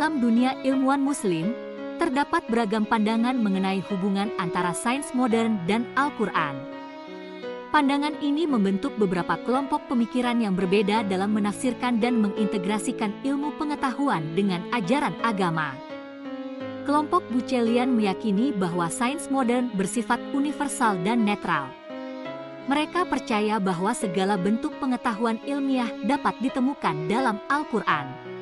Dalam dunia ilmuwan Muslim, terdapat beragam pandangan mengenai hubungan antara sains modern dan Al-Quran. Pandangan ini membentuk beberapa kelompok pemikiran yang berbeda dalam menafsirkan dan mengintegrasikan ilmu pengetahuan dengan ajaran agama. Kelompok Bucelian meyakini bahwa sains modern bersifat universal dan netral. Mereka percaya bahwa segala bentuk pengetahuan ilmiah dapat ditemukan dalam Al-Quran.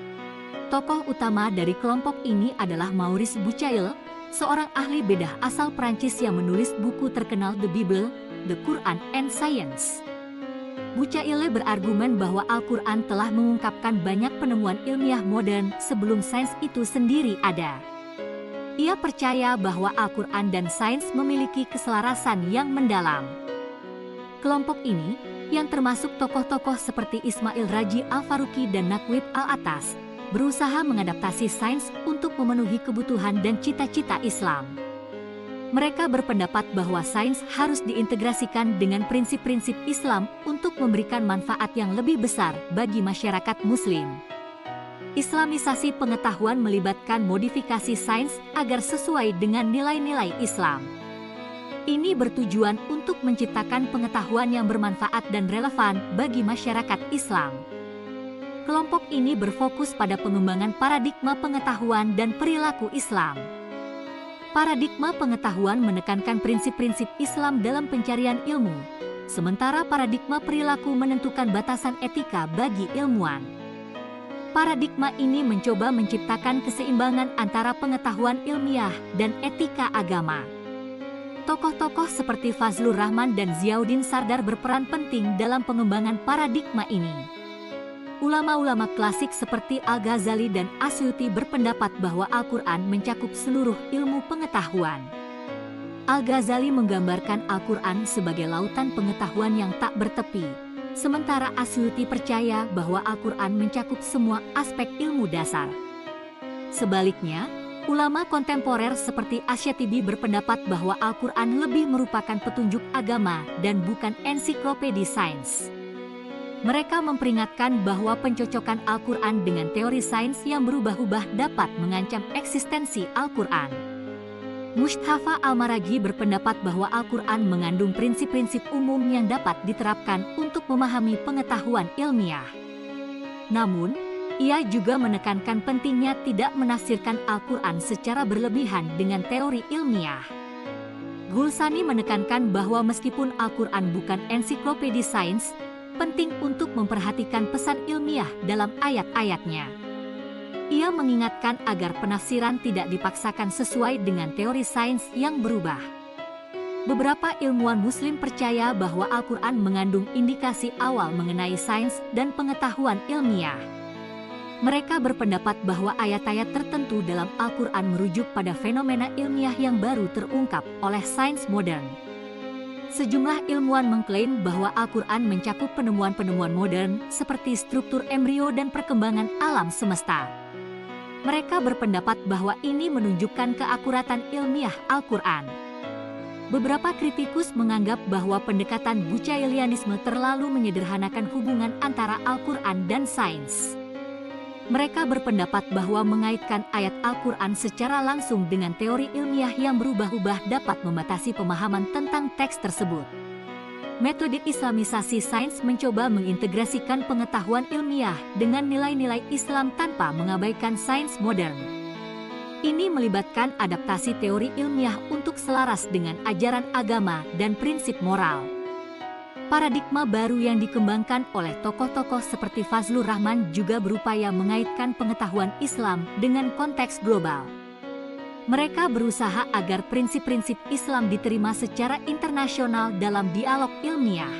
Tokoh utama dari kelompok ini adalah Maurice Bucaille, seorang ahli bedah asal Prancis yang menulis buku terkenal The Bible, The Quran and Science. Bucaille berargumen bahwa Al-Quran telah mengungkapkan banyak penemuan ilmiah modern sebelum sains itu sendiri ada. Ia percaya bahwa Al-Quran dan sains memiliki keselarasan yang mendalam. Kelompok ini, yang termasuk tokoh-tokoh seperti Ismail Raji Al-Faruqi dan Naqib Al-Atas, berusaha mengadaptasi sains untuk memenuhi kebutuhan dan cita-cita Islam. Mereka berpendapat bahwa sains harus diintegrasikan dengan prinsip-prinsip Islam untuk memberikan manfaat yang lebih besar bagi masyarakat Muslim. Islamisasi pengetahuan melibatkan modifikasi sains agar sesuai dengan nilai-nilai Islam. Ini bertujuan untuk menciptakan pengetahuan yang bermanfaat dan relevan bagi masyarakat Islam. Kelompok ini berfokus pada pengembangan paradigma pengetahuan dan perilaku Islam. Paradigma pengetahuan menekankan prinsip-prinsip Islam dalam pencarian ilmu, sementara paradigma perilaku menentukan batasan etika bagi ilmuwan. Paradigma ini mencoba menciptakan keseimbangan antara pengetahuan ilmiah dan etika agama. Tokoh-tokoh seperti Fazlur Rahman dan Ziauddin Sardar berperan penting dalam pengembangan paradigma ini. Ulama-ulama klasik seperti Al-Ghazali dan Asyuti berpendapat bahwa Al-Quran mencakup seluruh ilmu pengetahuan. Al-Ghazali menggambarkan Al-Quran sebagai lautan pengetahuan yang tak bertepi, sementara Asyuti percaya bahwa Al-Quran mencakup semua aspek ilmu dasar. Sebaliknya, ulama kontemporer seperti Asyatibi berpendapat bahwa Al-Quran lebih merupakan petunjuk agama dan bukan ensiklopedi sains. Mereka memperingatkan bahwa pencocokan Al-Quran dengan teori sains yang berubah-ubah dapat mengancam eksistensi Al-Quran. Mustafa Al-Maraghi berpendapat bahwa Al-Quran mengandung prinsip-prinsip umum yang dapat diterapkan untuk memahami pengetahuan ilmiah. Namun, ia juga menekankan pentingnya tidak menafsirkan Al-Quran secara berlebihan dengan teori ilmiah. Gulsani menekankan bahwa meskipun Al-Quran bukan ensiklopedi sains, penting untuk memperhatikan pesan ilmiah dalam ayat-ayatnya. Ia mengingatkan agar penafsiran tidak dipaksakan sesuai dengan teori sains yang berubah. Beberapa ilmuwan Muslim percaya bahwa Al-Quran mengandung indikasi awal mengenai sains dan pengetahuan ilmiah. Mereka berpendapat bahwa ayat-ayat tertentu dalam Al-Quran merujuk pada fenomena ilmiah yang baru terungkap oleh sains modern. Sejumlah ilmuwan mengklaim bahwa Al-Quran mencakup penemuan-penemuan modern seperti struktur embrio dan perkembangan alam semesta. Mereka berpendapat bahwa ini menunjukkan keakuratan ilmiah Al-Quran. Beberapa kritikus menganggap bahwa pendekatan Bucailianisme terlalu menyederhanakan hubungan antara Al-Quran dan sains. Mereka berpendapat bahwa mengaitkan ayat Al-Quran secara langsung dengan teori ilmiah yang berubah-ubah dapat membatasi pemahaman tentang teks tersebut. Metode Islamisasi sains mencoba mengintegrasikan pengetahuan ilmiah dengan nilai-nilai Islam tanpa mengabaikan sains modern. Ini melibatkan adaptasi teori ilmiah untuk selaras dengan ajaran agama dan prinsip moral. Paradigma baru yang dikembangkan oleh tokoh-tokoh seperti Fazlur Rahman juga berupaya mengaitkan pengetahuan Islam dengan konteks global. Mereka berusaha agar prinsip-prinsip Islam diterima secara internasional dalam dialog ilmiah.